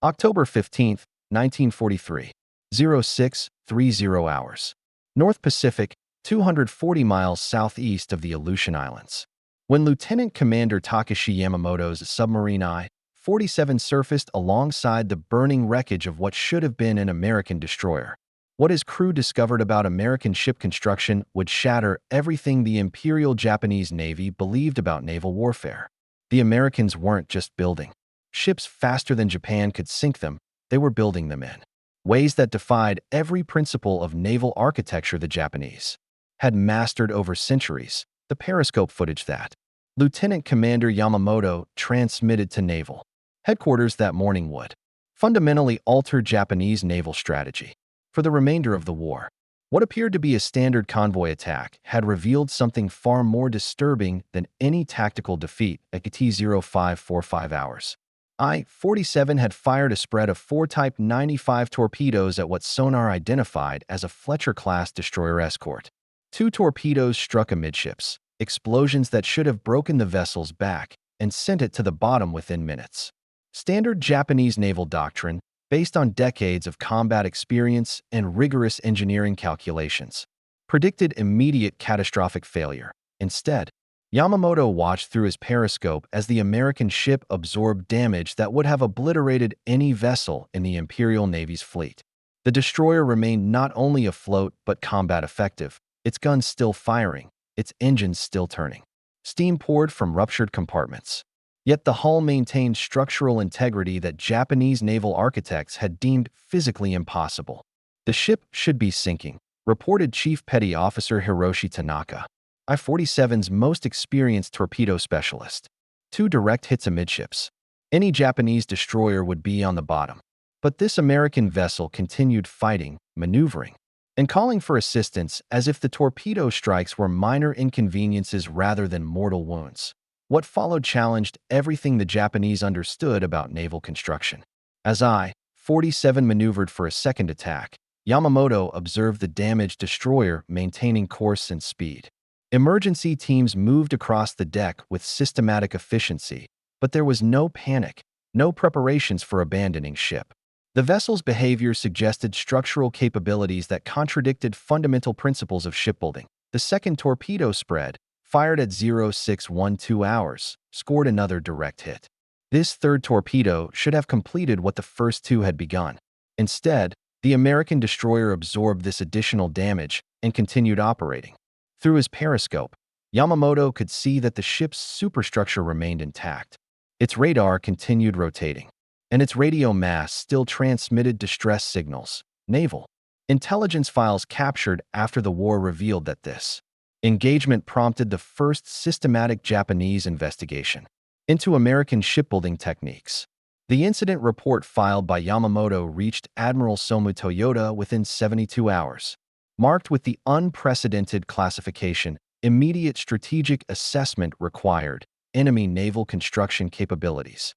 October 15, 1943, 0630 hours. North Pacific, 240 miles southeast of the Aleutian Islands. When Lieutenant Commander Takashi Yamamoto's submarine I-47 surfaced alongside the burning wreckage of what should have been an American destroyer, what his crew discovered about American ship construction would shatter everything the Imperial Japanese Navy believed about naval warfare. The Americans weren't just building ships faster than Japan could sink them, they were building them in ways that defied every principle of naval architecture the Japanese had mastered over centuries. The periscope footage that Lieutenant Commander Yamamoto transmitted to Naval headquarters that morning would fundamentally alter Japanese naval strategy for the remainder of the war. What appeared to be a standard convoy attack had revealed something far more disturbing than any tactical defeat at T-0545 hours. I-47 had fired a spread of 4 Type 95 torpedoes at what sonar identified as a Fletcher-class destroyer escort. 2 torpedoes struck amidships, explosions that should have broken the vessel's back and sent it to the bottom within minutes. Standard Japanese naval doctrine, based on decades of combat experience and rigorous engineering calculations, predicted immediate catastrophic failure. Instead, Yamamoto watched through his periscope as the American ship absorbed damage that would have obliterated any vessel in the Imperial Navy's fleet. The destroyer remained not only afloat but combat effective, its guns still firing, its engines still turning. Steam poured from ruptured compartments. Yet the hull maintained structural integrity that Japanese naval architects had deemed physically impossible. The ship should be sinking, reported Chief Petty Officer Hiroshi Tanaka, I-47's most experienced torpedo specialist. 2 direct hits amidships. Any Japanese destroyer would be on the bottom. But this American vessel continued fighting, maneuvering, and calling for assistance as if the torpedo strikes were minor inconveniences rather than mortal wounds. What followed challenged everything the Japanese understood about naval construction. As I-47 maneuvered for a second attack, Yamamoto observed the damaged destroyer maintaining course and speed. Emergency teams moved across the deck with systematic efficiency, but there was no panic, no preparations for abandoning ship. The vessel's behavior suggested structural capabilities that contradicted fundamental principles of shipbuilding. The second torpedo spread, fired at 0612 hours, scored another direct hit. This third torpedo should have completed what the first 2 had begun. Instead, the American destroyer absorbed this additional damage and continued operating. Through his periscope, Yamamoto could see that the ship's superstructure remained intact. Its radar continued rotating, and its radio masts still transmitted distress signals. Naval intelligence files captured after the war revealed that this engagement prompted the first systematic Japanese investigation into American shipbuilding techniques. The incident report filed by Yamamoto reached Admiral Somu Toyota within 72 hours. Marked with the unprecedented classification, immediate strategic assessment required, enemy naval construction capabilities.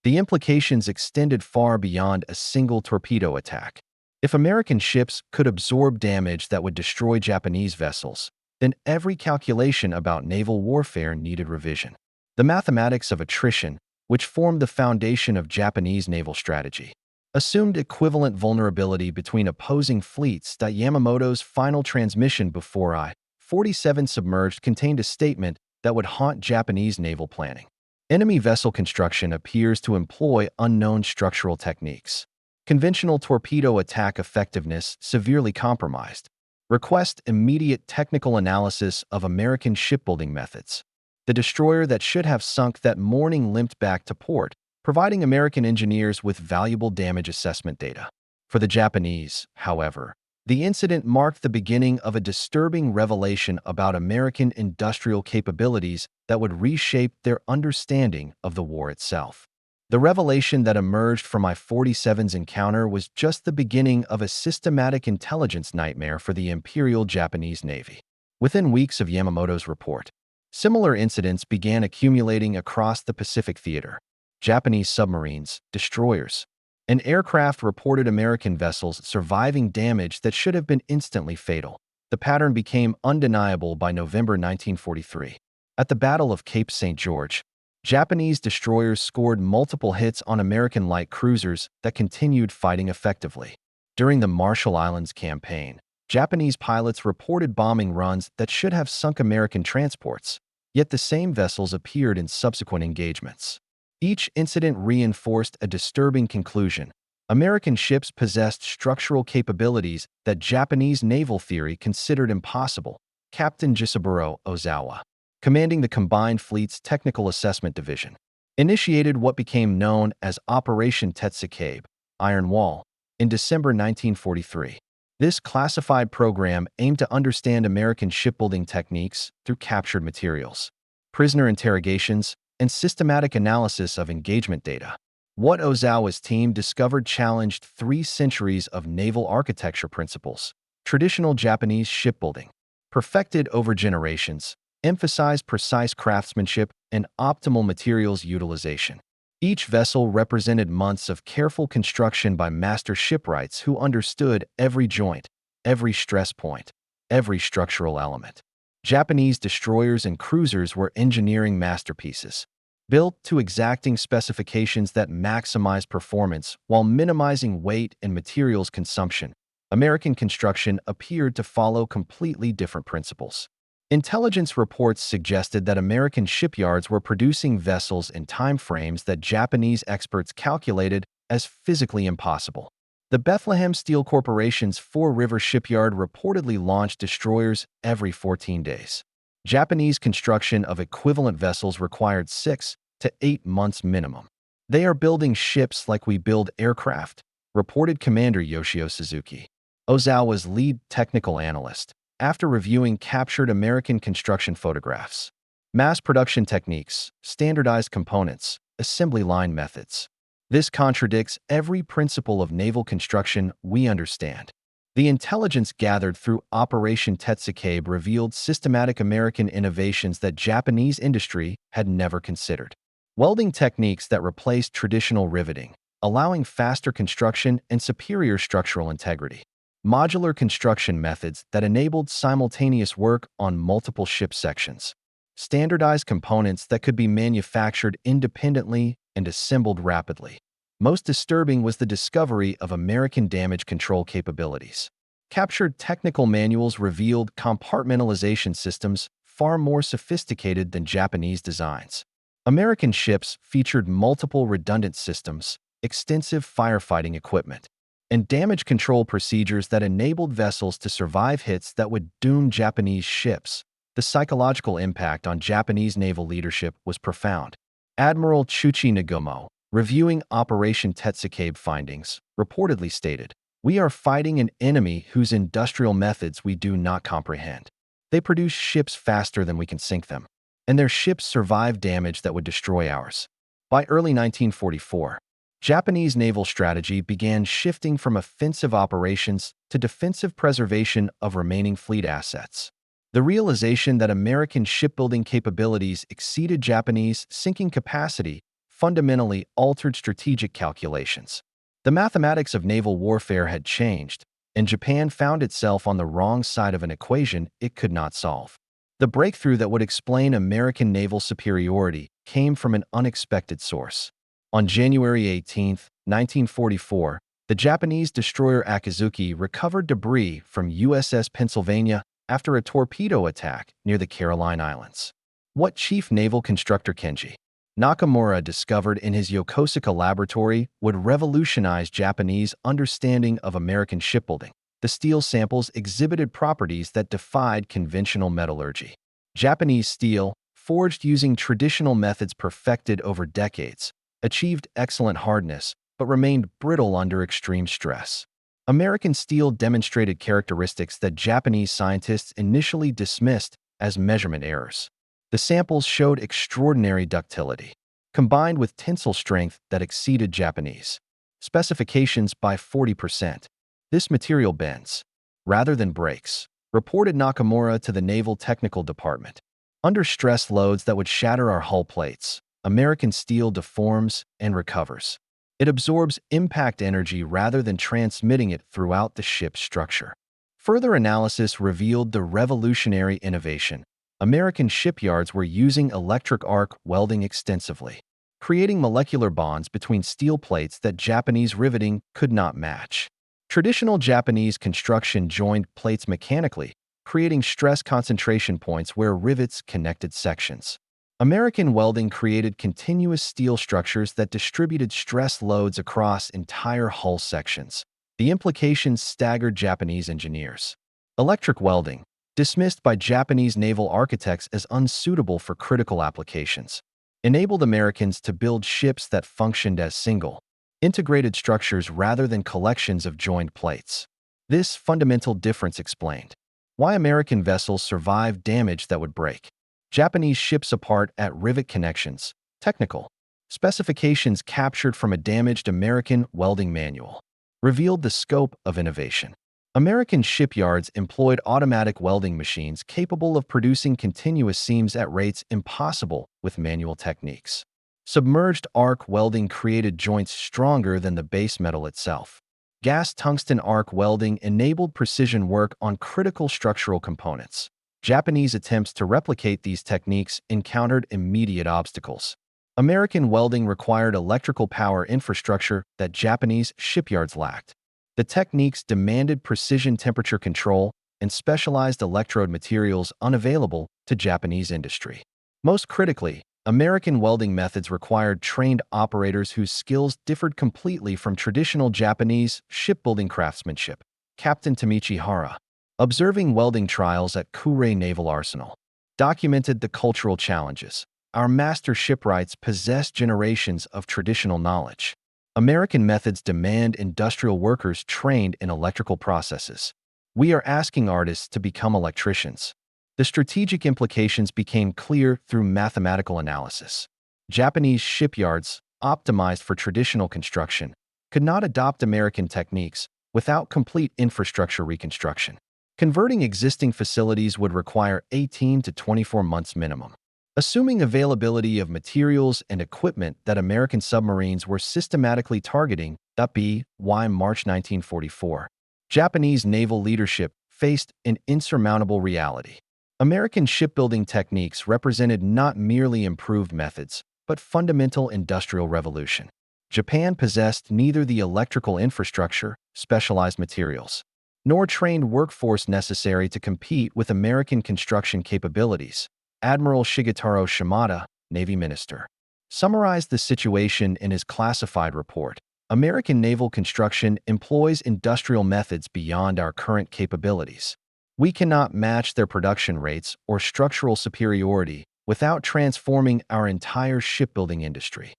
The implications extended far beyond a single torpedo attack. If American ships could absorb damage that would destroy Japanese vessels, then every calculation about naval warfare needed revision. The mathematics of attrition, which formed the foundation of Japanese naval strategy, assumed equivalent vulnerability between opposing fleets. Yamamoto's final transmission before I-47 submerged contained a statement that would haunt Japanese naval planning. Enemy vessel construction appears to employ unknown structural techniques. Conventional torpedo attack effectiveness severely compromised. Request immediate technical analysis of American shipbuilding methods. The destroyer that should have sunk that morning limped back to port, providing American engineers with valuable damage assessment data. For the Japanese, however, the incident marked the beginning of a disturbing revelation about American industrial capabilities that would reshape their understanding of the war itself. The revelation that emerged from I-47's encounter was just the beginning of a systematic intelligence nightmare for the Imperial Japanese Navy. Within weeks of Yamamoto's report, similar incidents began accumulating across the Pacific theater. Japanese submarines, destroyers, and aircraft reported American vessels surviving damage that should have been instantly fatal. The pattern became undeniable by November 1943. At the Battle of Cape St. George, Japanese destroyers scored multiple hits on American light cruisers that continued fighting effectively. During the Marshall Islands campaign, Japanese pilots reported bombing runs that should have sunk American transports, yet the same vessels appeared in subsequent engagements. Each incident reinforced a disturbing conclusion. American ships possessed structural capabilities that Japanese naval theory considered impossible. Captain Jisaburo Ozawa, commanding the Combined Fleet's Technical Assessment Division, initiated what became known as Operation Tetsukabe, Iron Wall, in December 1943. This classified program aimed to understand American shipbuilding techniques through captured materials, prisoner interrogations, and systematic analysis of engagement data. What Ozawa's team discovered challenged 3 centuries of naval architecture principles. Traditional Japanese shipbuilding, perfected over generations, emphasized precise craftsmanship and optimal materials utilization. Each vessel represented months of careful construction by master shipwrights who understood every joint, every stress point, every structural element. Japanese destroyers and cruisers were engineering masterpieces, built to exacting specifications that maximize performance while minimizing weight and materials consumption. American construction appeared to follow completely different principles. Intelligence reports suggested that American shipyards were producing vessels in time frames that Japanese experts calculated as physically impossible. The Bethlehem Steel Corporation's Four River Shipyard reportedly launched destroyers every 14 days. Japanese construction of equivalent vessels required 6 to 8 months minimum. "They are building ships like we build aircraft," reported Commander Yoshio Suzuki, Ozawa's lead technical analyst, after reviewing captured American construction photographs. Mass production techniques, standardized components, assembly line methods. This contradicts every principle of naval construction we understand. The intelligence gathered through Operation Tetsukabe revealed systematic American innovations that Japanese industry had never considered. Welding techniques that replaced traditional riveting, allowing faster construction and superior structural integrity. Modular construction methods that enabled simultaneous work on multiple ship sections. Standardized components that could be manufactured independently and assembled rapidly. Most disturbing was the discovery of American damage control capabilities. Captured technical manuals revealed compartmentalization systems far more sophisticated than Japanese designs. American ships featured multiple redundant systems, extensive firefighting equipment, and damage control procedures that enabled vessels to survive hits that would doom Japanese ships. The psychological impact on Japanese naval leadership was profound. Admiral Chuchi Nagumo, reviewing Operation Tetsukabe findings, reportedly stated, "We are fighting an enemy whose industrial methods we do not comprehend. They produce ships faster than we can sink them, and their ships survive damage that would destroy ours." By early 1944, Japanese naval strategy began shifting from offensive operations to defensive preservation of remaining fleet assets. The realization that American shipbuilding capabilities exceeded Japanese sinking capacity fundamentally altered strategic calculations. The mathematics of naval warfare had changed, and Japan found itself on the wrong side of an equation it could not solve. The breakthrough that would explain American naval superiority came from an unexpected source. On January 18, 1944, the Japanese destroyer Akizuki recovered debris from USS Pennsylvania after a torpedo attack near the Caroline Islands. What Chief Naval Constructor Kenji Nakamura discovered in his Yokosuka laboratory would revolutionize Japanese understanding of American shipbuilding. The steel samples exhibited properties that defied conventional metallurgy. Japanese steel, forged using traditional methods perfected over decades, achieved excellent hardness, but remained brittle under extreme stress. American steel demonstrated characteristics that Japanese scientists initially dismissed as measurement errors. The samples showed extraordinary ductility, combined with tensile strength that exceeded Japanese specifications by 40%. "This material bends, rather than breaks," reported Nakamura to the Naval Technical Department. "Under stress loads that would shatter our hull plates, American steel deforms and recovers. It absorbs impact energy rather than transmitting it throughout the ship's structure." Further analysis revealed the revolutionary innovation. American shipyards were using electric arc welding extensively, creating molecular bonds between steel plates that Japanese riveting could not match. Traditional Japanese construction joined plates mechanically, creating stress concentration points where rivets connected sections. American welding created continuous steel structures that distributed stress loads across entire hull sections. The implications staggered Japanese engineers. Electric welding, dismissed by Japanese naval architects as unsuitable for critical applications, enabled Americans to build ships that functioned as single, integrated structures rather than collections of joined plates. This fundamental difference explained why American vessels survived damage that would break Japanese ships apart at rivet connections. Technical specifications captured from a damaged American welding manual revealed the scope of innovation. American shipyards employed automatic welding machines capable of producing continuous seams at rates impossible with manual techniques. Submerged arc welding created joints stronger than the base metal itself. Gas tungsten arc welding enabled precision work on critical structural components. Japanese attempts to replicate these techniques encountered immediate obstacles. American welding required electrical power infrastructure that Japanese shipyards lacked. The techniques demanded precision temperature control and specialized electrode materials unavailable to Japanese industry. Most critically, American welding methods required trained operators whose skills differed completely from traditional Japanese shipbuilding craftsmanship. Captain Tamichi Hara, observing welding trials at Kure Naval Arsenal, documented the cultural challenges. Our master shipwrights possess generations of traditional knowledge. American methods demand industrial workers trained in electrical processes. We are asking artists to become electricians. The strategic implications became clear through mathematical analysis. Japanese shipyards, optimized for traditional construction, could not adopt American techniques without complete infrastructure reconstruction. Converting existing facilities would require 18 to 24 months minimum. Assuming availability of materials and equipment that American submarines were systematically targeting, WWII March 1944, Japanese naval leadership faced an insurmountable reality. American shipbuilding techniques represented not merely improved methods, but fundamental industrial revolution. Japan possessed neither the electrical infrastructure, specialized materials, nor trained workforce necessary to compete with American construction capabilities. Admiral Shigetaro Shimada, Navy Minister, summarized the situation in his classified report. American naval construction employs industrial methods beyond our current capabilities. We cannot match their production rates or structural superiority without transforming our entire shipbuilding industry.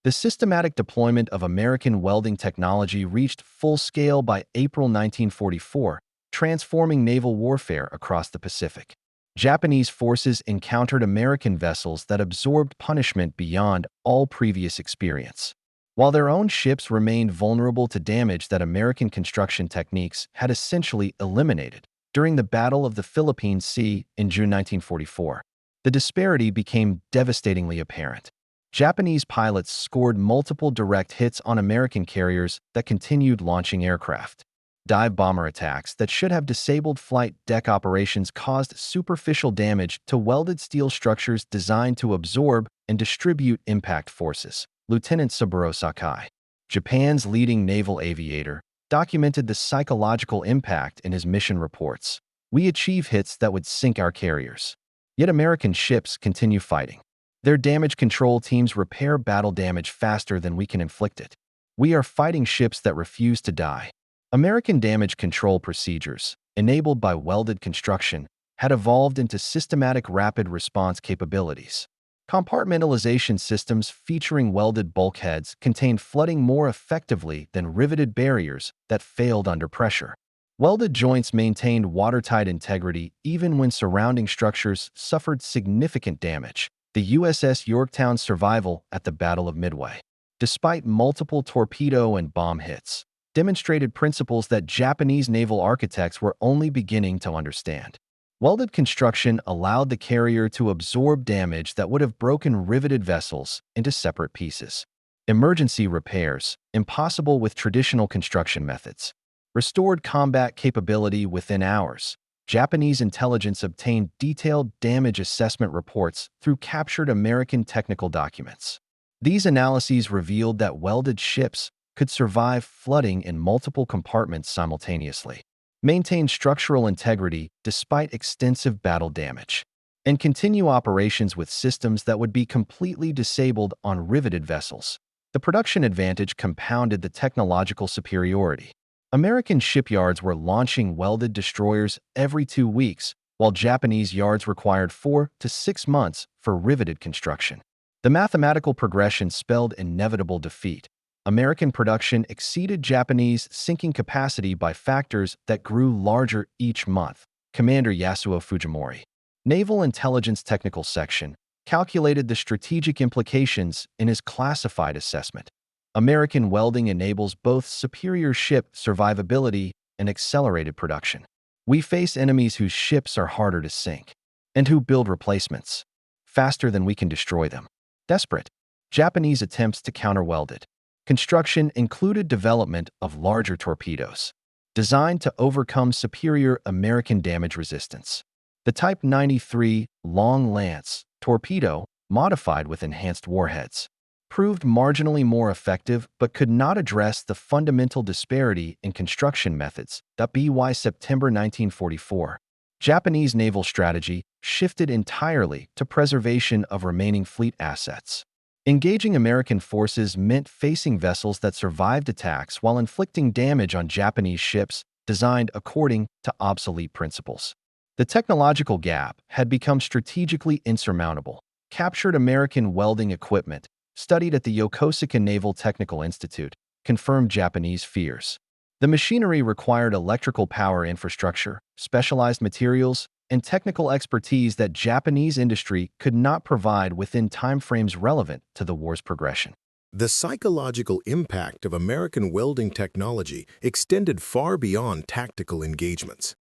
The systematic deployment of American welding technology reached full scale by April 1944, transforming naval warfare across the Pacific. Japanese forces encountered American vessels that absorbed punishment beyond all previous experience. While their own ships remained vulnerable to damage that American construction techniques had essentially eliminated. During the Battle of the Philippine Sea in June 1944, the disparity became devastatingly apparent. Japanese pilots scored multiple direct hits on American carriers that continued launching aircraft. Dive bomber attacks that should have disabled flight deck operations caused superficial damage to welded steel structures designed to absorb and distribute impact forces. Lieutenant Saburo Sakai, Japan's leading naval aviator, documented the psychological impact in his mission reports. We achieve hits that would sink our carriers. Yet American ships continue fighting. Their damage control teams repair battle damage faster than we can inflict it. We are fighting ships that refuse to die. American damage control procedures, enabled by welded construction, had evolved into systematic rapid response capabilities. Compartmentalization systems featuring welded bulkheads contained flooding more effectively than riveted barriers that failed under pressure. Welded joints maintained watertight integrity even when surrounding structures suffered significant damage. The USS Yorktown's survival at the Battle of Midway, despite multiple torpedo and bomb hits, demonstrated principles that Japanese naval architects were only beginning to understand. Welded construction allowed the carrier to absorb damage that would have broken riveted vessels into separate pieces. Emergency repairs, impossible with traditional construction methods, restored combat capability within hours. Japanese intelligence obtained detailed damage assessment reports through captured American technical documents. These analyses revealed that welded ships could survive flooding in multiple compartments simultaneously, maintain structural integrity despite extensive battle damage, and continue operations with systems that would be completely disabled on riveted vessels. The production advantage compounded the technological superiority. American shipyards were launching welded destroyers every 2 weeks, while Japanese yards required 4 to 6 months for riveted construction. The mathematical progression spelled inevitable defeat. American production exceeded Japanese sinking capacity by factors that grew larger each month. Commander Yasuo Fujimori, Naval Intelligence Technical Section, calculated the strategic implications in his classified assessment. American welding enables both superior ship survivability and accelerated production. We face enemies whose ships are harder to sink, and who build replacements faster than we can destroy them. Desperate, Japanese attempts to counter-welded construction included development of larger torpedoes, designed to overcome superior American damage resistance. The Type 93 Long Lance torpedo, modified with enhanced warheads, proved marginally more effective but could not address the fundamental disparity in construction methods. By September 1944, Japanese naval strategy shifted entirely to preservation of remaining fleet assets. Engaging American forces meant facing vessels that survived attacks while inflicting damage on Japanese ships designed according to obsolete principles. The technological gap had become strategically insurmountable. Captured American welding equipment, studied at the Yokosuka Naval Technical Institute, confirmed Japanese fears. The machinery required electrical power infrastructure, specialized materials, and technical expertise that Japanese industry could not provide within timeframes relevant to the war's progression. The psychological impact of American welding technology extended far beyond tactical engagements.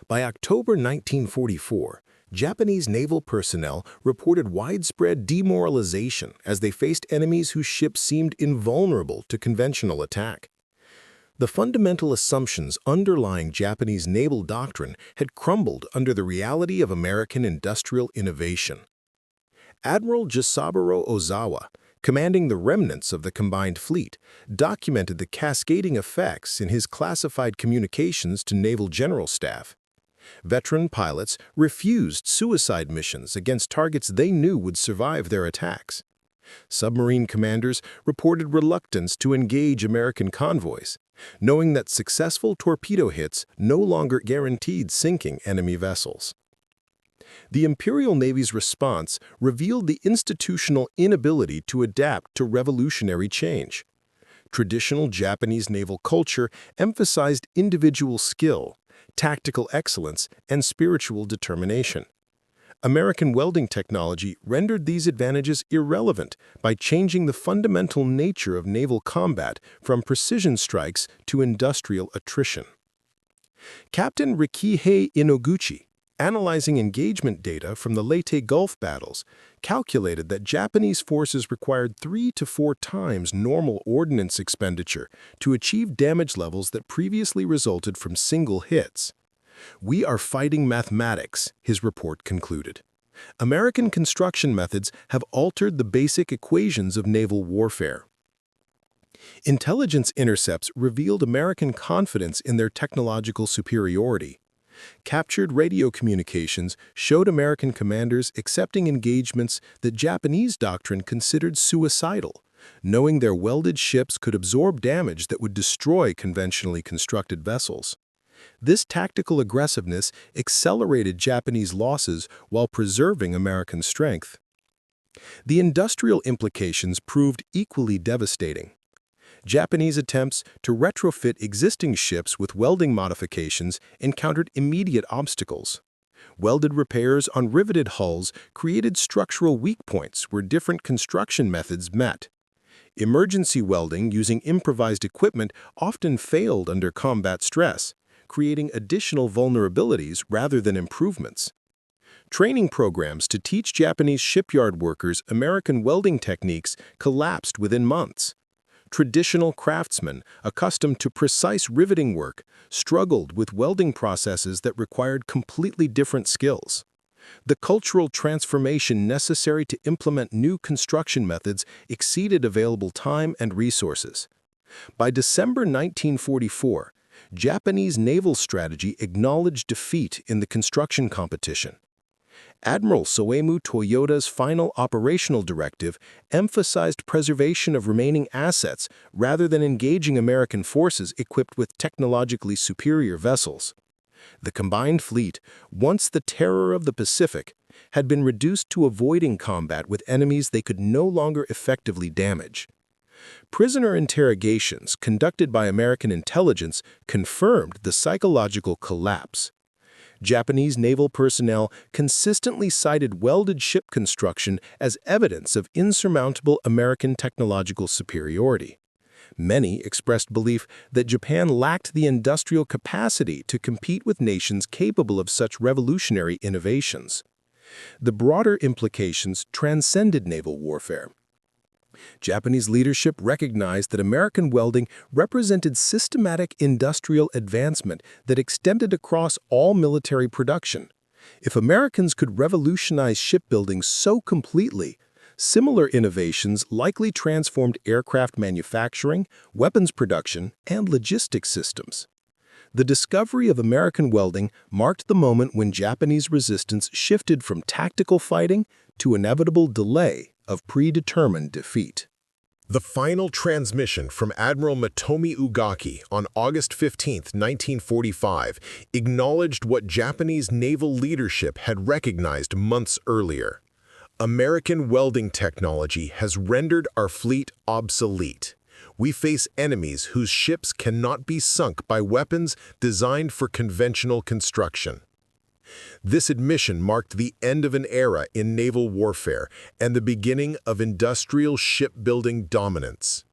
By October 1944, Japanese naval personnel reported widespread demoralization as they faced enemies whose ships seemed invulnerable to conventional attack. The fundamental assumptions underlying Japanese naval doctrine had crumbled under the reality of American industrial innovation. Admiral Jisaburo Ozawa, commanding the remnants of the combined fleet, documented the cascading effects in his classified communications to Naval General Staff. Veteran pilots refused suicide missions against targets they knew would survive their attacks. Submarine commanders reported reluctance to engage American convoys, knowing that successful torpedo hits no longer guaranteed sinking enemy vessels. The Imperial Navy's response revealed the institutional inability to adapt to revolutionary change. Traditional Japanese naval culture emphasized individual skill, tactical excellence, and spiritual determination. American welding technology rendered these advantages irrelevant by changing the fundamental nature of naval combat from precision strikes to industrial attrition. Captain Rikihei Inoguchi, analyzing engagement data from the Leyte Gulf battles, calculated that Japanese forces required 3 to 4 times normal ordnance expenditure to achieve damage levels that previously resulted from single hits. "We are fighting mathematics," his report concluded. American construction methods have altered the basic equations of naval warfare. Intelligence intercepts revealed American confidence in their technological superiority. Captured radio communications showed American commanders accepting engagements that Japanese doctrine considered suicidal, knowing their welded ships could absorb damage that would destroy conventionally constructed vessels. This tactical aggressiveness accelerated Japanese losses while preserving American strength. The industrial implications proved equally devastating. Japanese attempts to retrofit existing ships with welding modifications encountered immediate obstacles. Welded repairs on riveted hulls created structural weak points where different construction methods met. Emergency welding using improvised equipment often failed under combat stress, creating additional vulnerabilities rather than improvements. Training programs to teach Japanese shipyard workers American welding techniques collapsed within months. traditional craftsmen, accustomed to precise riveting work, struggled with welding processes that required completely different skills. The cultural transformation necessary to implement new construction methods exceeded available time and resources. By December 1944, Japanese naval strategy acknowledged defeat in the construction competition. Admiral Soemu Toyoda's final operational directive emphasized preservation of remaining assets rather than engaging American forces equipped with technologically superior vessels. The combined fleet, once the terror of the Pacific, had been reduced to avoiding combat with enemies they could no longer effectively damage. Prisoner interrogations conducted by American intelligence confirmed the psychological collapse. Japanese naval personnel consistently cited welded ship construction as evidence of insurmountable American technological superiority. Many expressed belief that Japan lacked the industrial capacity to compete with nations capable of such revolutionary innovations. The broader implications transcended naval warfare. Japanese leadership recognized that American welding represented systematic industrial advancement that extended across all military production. If Americans could revolutionize shipbuilding so completely, similar innovations likely transformed aircraft manufacturing, weapons production, and logistics systems. The discovery of American welding marked the moment when Japanese resistance shifted from tactical fighting to inevitable delay of predetermined defeat. The final transmission from Admiral Motomi Ugaki on August 15, 1945, acknowledged what Japanese naval leadership had recognized months earlier. American welding technology has rendered our fleet obsolete. We face enemies whose ships cannot be sunk by weapons designed for conventional construction. This admission marked the end of an era in naval warfare and the beginning of industrial shipbuilding dominance.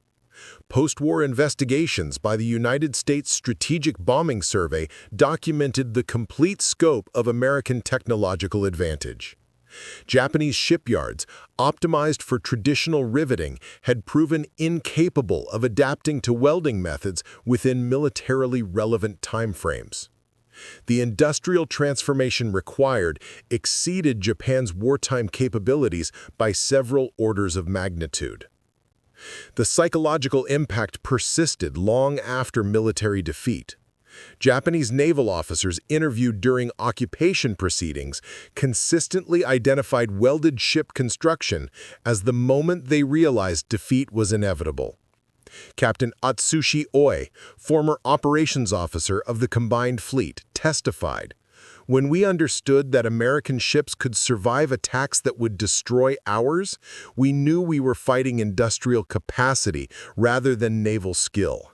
Post-war investigations by the United States Strategic Bombing Survey documented the complete scope of American technological advantage. Japanese shipyards, optimized for traditional riveting, had proven incapable of adapting to welding methods within militarily relevant timeframes. The industrial transformation required exceeded Japan's wartime capabilities by several orders of magnitude. The psychological impact persisted long after military defeat. Japanese naval officers interviewed during occupation proceedings consistently identified welded ship construction as the moment they realized defeat was inevitable. Captain Atsushi Oi, former operations officer of the combined fleet, testified, "When we understood that American ships could survive attacks that would destroy ours, we knew we were fighting industrial capacity rather than naval skill."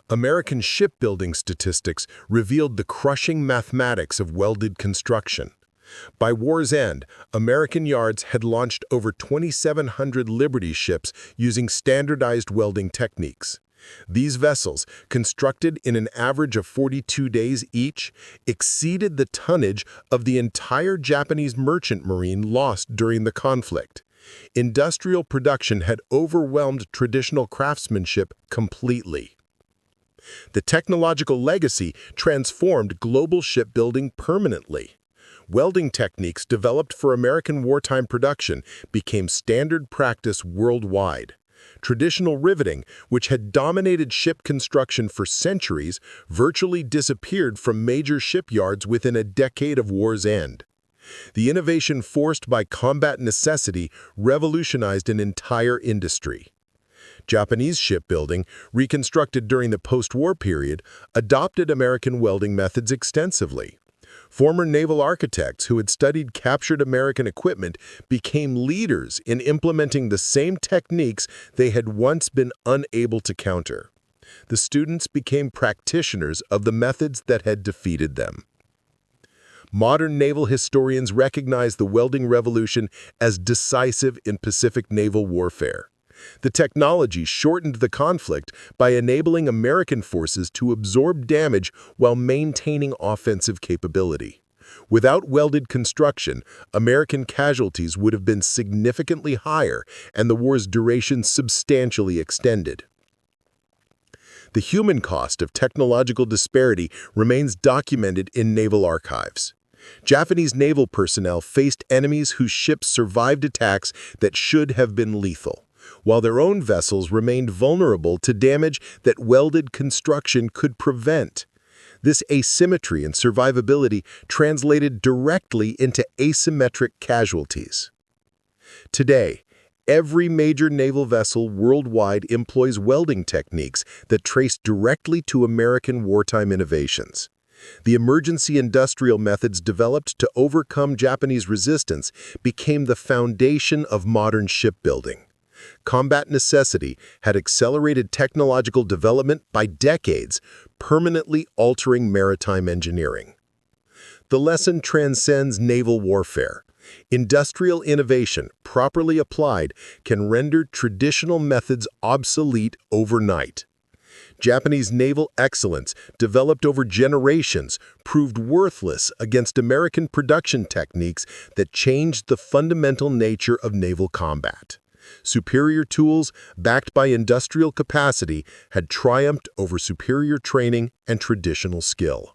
American shipbuilding statistics revealed the crushing mathematics of welded construction. By war's end, American yards had launched over 2,700 Liberty ships using standardized welding techniques. These vessels, constructed in an average of 42 days each, exceeded the tonnage of the entire Japanese merchant marine lost during the conflict. Industrial production had overwhelmed traditional craftsmanship completely. The technological legacy transformed global shipbuilding permanently. Welding techniques developed for American wartime production became standard practice worldwide. Traditional riveting, which had dominated ship construction for centuries, virtually disappeared from major shipyards within a decade of war's end. The innovation forced by combat necessity revolutionized an entire industry. Japanese shipbuilding, reconstructed during the post-war period, adopted American welding methods extensively. Former naval architects who had studied captured American equipment became leaders in implementing the same techniques they had once been unable to counter. The students became practitioners of the methods that had defeated them. Modern naval historians recognize the welding revolution as decisive in Pacific naval warfare. The technology shortened the conflict by enabling American forces to absorb damage while maintaining offensive capability. Without welded construction, American casualties would have been significantly higher and the war's duration substantially extended. The human cost of technological disparity remains documented in naval archives. Japanese naval personnel faced enemies whose ships survived attacks that should have been lethal, while their own vessels remained vulnerable to damage that welded construction could prevent. This asymmetry in survivability translated directly into asymmetric casualties. Today, every major naval vessel worldwide employs welding techniques that trace directly to American wartime innovations. The emergency industrial methods developed to overcome Japanese resistance became the foundation of modern shipbuilding. Combat necessity had accelerated technological development by decades, permanently altering maritime engineering. The lesson transcends naval warfare. Industrial innovation, properly applied, can render traditional methods obsolete overnight. Japanese naval excellence, developed over generations, proved worthless against American production techniques that changed the fundamental nature of naval combat. Superior tools, backed by industrial capacity, had triumphed over superior training and traditional skill.